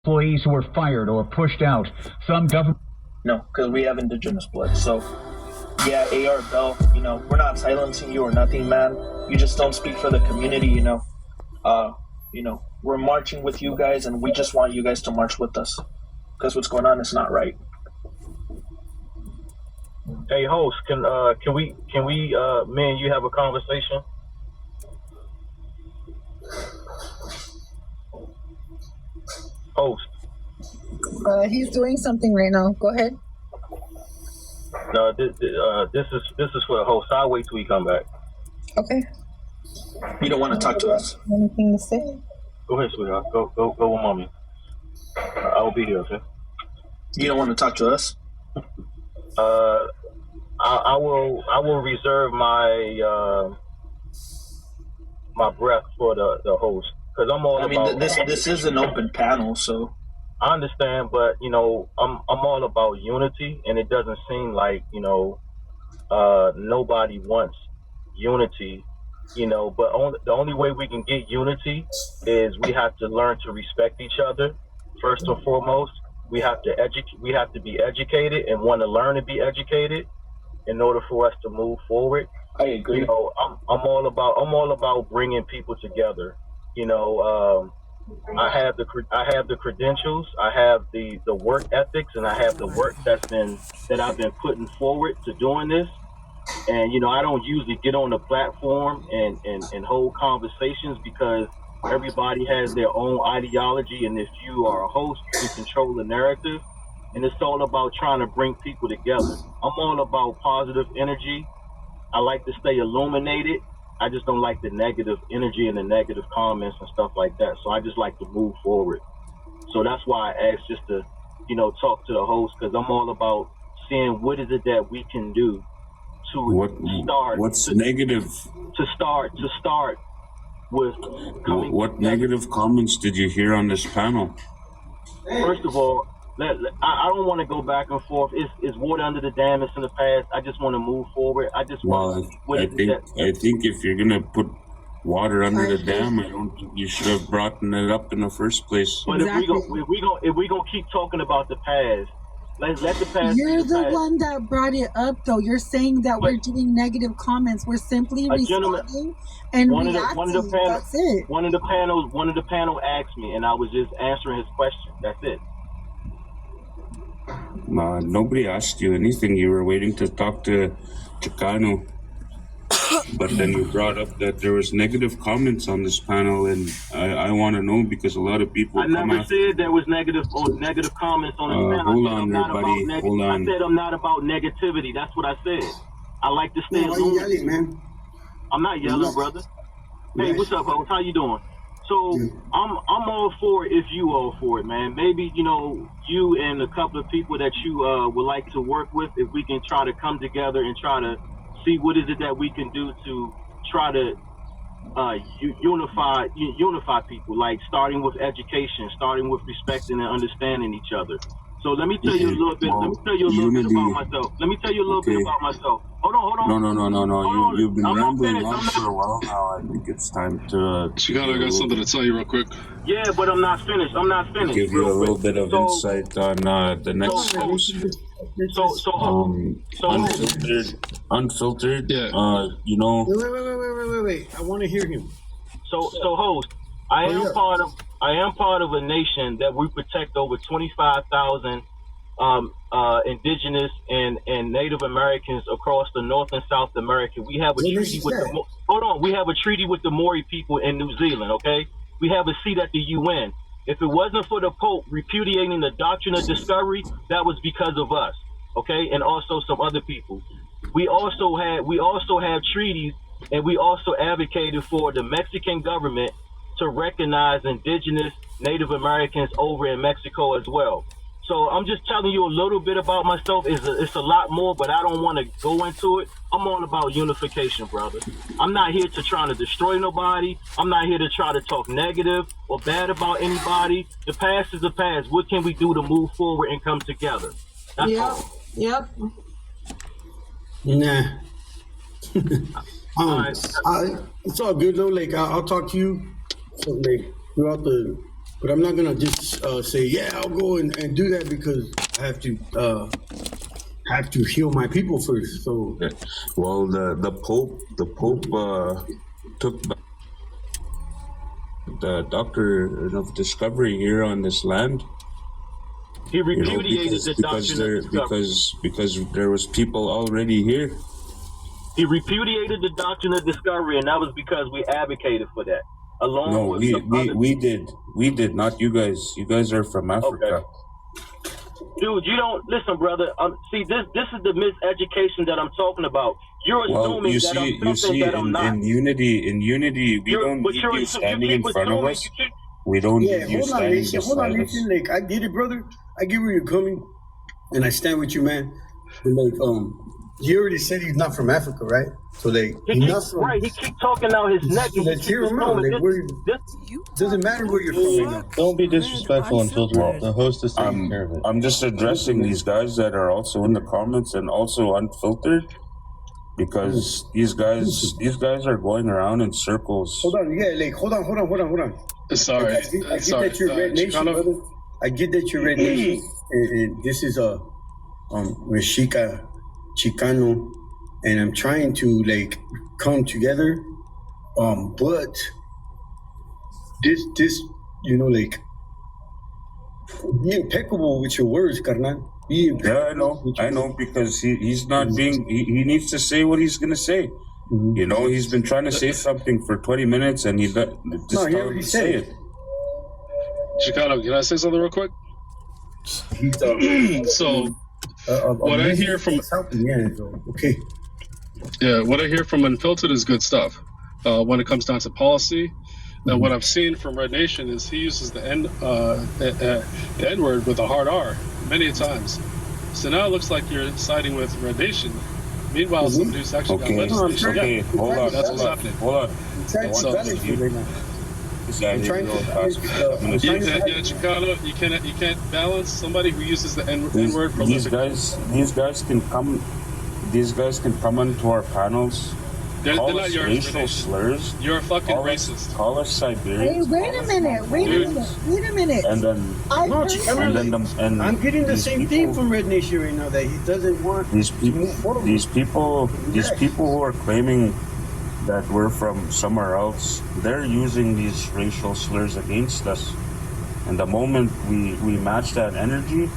employees who were fired or pushed out. Some government... No, because we have indigenous blood. So, yeah, AR Bell, we're not silencing you or nothing, man. You just don't speak for the community, we're marching with you guys, and we just want you guys to march with us, because what's going on is not right. Hey, host, can we me and you have a conversation? Host. He's doing something right now. Go ahead. No, this is for the host. I'll wait till he come back. Okay. You don't want to talk to us? Anything to say? Go ahead, sweetheart. Go with mommy. I will be here. Okay. You don't want to talk to us? I will reserve my my breath for the host, because I'm all about. This is an open panel, so. I understand, but I'm all about unity, and it doesn't seem like nobody wants unity, But the only way we can get unity is we have to learn to respect each other first and foremost. We have to We have to be educated and want to learn to be educated in order for us to move forward. I agree. I'm all about bringing people together. I have the credentials, I have the work ethics, and I have the work that I've been putting forward to doing this. And I don't usually get on the platform and hold conversations, because everybody has their own ideology, and if you are a host, you control the narrative. And it's all about trying to bring people together. I'm all about positive energy. I like to stay illuminated. I just don't like the negative energy and the negative comments and stuff like that. So I just like to move forward. So that's why I asked just to, talk to the host, because I'm all about seeing what is it that we can do to start. What's negative? To start with. What negative comments did you hear on this panel? First of all, I don't want to go back and forth. It's water under the dam. It's in the past. I just want to move forward. I think if you're gonna put water under the dam, I don't think you should have brought it up in the first place. But if we gonna keep talking about the past, let the past. You're the one that brought it up, though. You're saying that we're doing negative comments. We're simply responding and reacting. That's it. One of the panel asked me, and I was just answering his question. That's it. Nobody asked you anything. You were waiting to talk to Chicano. But then you brought up that there was negative comments on this panel, and I want to know, because a lot of people. I never said there was negative comments on this panel. Hold on, everybody. Hold on. I said I'm not about negativity. That's what I said. I like to stay. Why are you yelling, man? I'm not yelling, brother. Hey, what's up, host? How you doing? So I'm all for it if you all for it, man. Maybe you and a couple of people that you would like to work with, if we can try to come together and try to see what is it that we can do to try to unify people, like starting with education, starting with respecting and understanding each other. So let me tell you a little bit. Let me tell you a little bit about myself. Let me tell you a little bit about myself. Hold on. No. You've been rambling on for a while now. I think it's time to. Chicano, I got something to tell you real quick. Yeah, but I'm not finished. Give you a little bit of insight on the next host. Unfiltered. Yeah. Wait. I want to hear him. So host, I am part of a nation that we protect over 25,000 indigenous and Native Americans across the North and South America. We have a treaty with we have a treaty with the Maori people in New Zealand, okay? We have a seat at the UN. If it wasn't for the Pope repudiating the doctrine of discovery, that was because of us, okay? And also some other people. We also have treaties, and we also advocated for the Mexican government to recognize indigenous Native Americans over in Mexico as well. So I'm just telling you a little bit about myself. It's a lot more, but I don't want to go into it. I'm all about unification, brother. I'm not here to try to destroy nobody. I'm not here to try to talk negative or bad about anybody. The past is the past. What can we do to move forward and come together? That's all. Yep. Nah. Right. It's all good though. Like I'll talk to you throughout the But I'm not gonna just say, yeah, I'll go and do that because I have to heal my people first. So, well, the Pope took the doctrine of discovery here on this land. He repudiated the doctrine of discovery. Because there was people already here. He repudiated the doctrine of discovery, and that was because we advocated for that. Along No, with we did, not you guys. You guys are from Africa. Okay. Dude, you don't listen, brother. See, this is the miseducation that I'm talking about. You're assuming that I'm something that I'm not. In unity, we don't need you standing in front of us. We don't need you standing beside us. Like, I get it, brother. I get where you're coming, and I stand with you, man. But like, you already said he's not from Africa, right? So like, he keeps talking out his neck. Let's hear him out. Like, doesn't matter where you're from. Right now. Don't be disrespectful until the host is taking care of it. I'm just addressing these guys that are also in the comments and also unfiltered, because these guys are going around in circles. Hold on, hold on. Sorry. I get that you're Red Nation, brother. I get that you're Red Nation, and this is Mexica, Chicano, and I'm trying to like come together, but this like, be impeccable with your words, carnal. Yeah, I know, because he's not being. He needs to say what he's gonna say. Mm-hmm. You know, he's been trying to say something for 20 minutes, and he tell him to say it. Chicano, can I say something real quick? So, what I hear from what I hear from Unfiltered is good stuff. When it comes down to policy, now what I've seen from Red Nation is he uses the N word with a hard R many times. So now it looks like you're siding with Red Nation. Meanwhile, somebody who's actually got legislation. Okay, hold on. That's what's happening. Hold on. Chicano, you can't balance somebody who uses the N word for these guys can come into our panels. They're call not us yours, racial slurs. You're a fucking racist. Call us Siberians. Hey, wait a minute. And then I'm getting the same thing from Red Nation right now, that he doesn't want these people who are claiming that we're from somewhere else. They're using these racial slurs against us. And the moment we match that energy,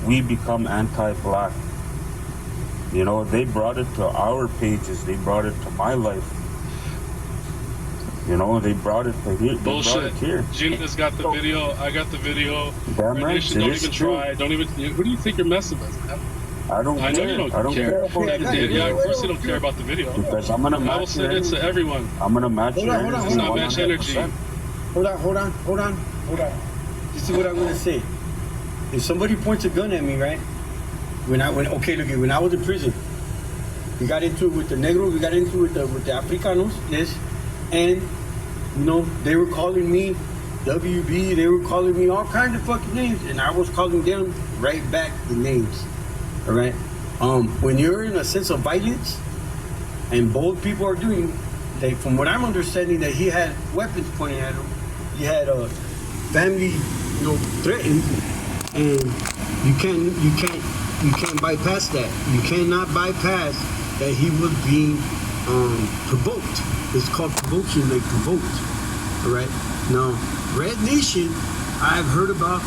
we become anti-black. You know, they brought it to our pages. They brought it to my life. You know, they brought it to here. Bullshit. Gina's got the video. I got the video. Damn right. Don't even try. Don't even. What do you think you're messing with, man? I know you don't care. Of course you don't care about the video. Because I'm gonna match I will send it to everyone. I'm gonna match your energy. It's not match energy. Hold on. This is what I'm gonna say. If somebody points a gun at me, right? When I was in prison, we got into it with the Negros, we got into it with the Africanos, yes, and you know, they were calling me WB, they were calling me all kinds of fucking names, and I was calling them right back the names. All right. When you're in a sense of violence, and both people are doing, like, from what I'm understanding, that he had weapons pointing at him, he had a family, threatened, and you can't bypass that. You cannot bypass that he was being provoked. It's called provocation, like provoked. All right. Now, Red Nation, I've heard about.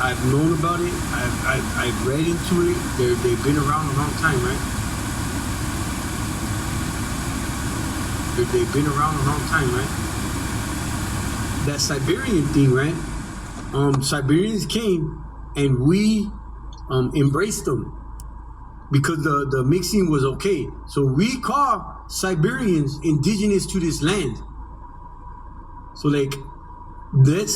I've known about it. I've read into it. They've been around a long time, right? They've been around a long time, right? That Siberian thing, right? Siberians came and we embraced them because the mixing was okay. So we call Siberians indigenous to this land. So like, that's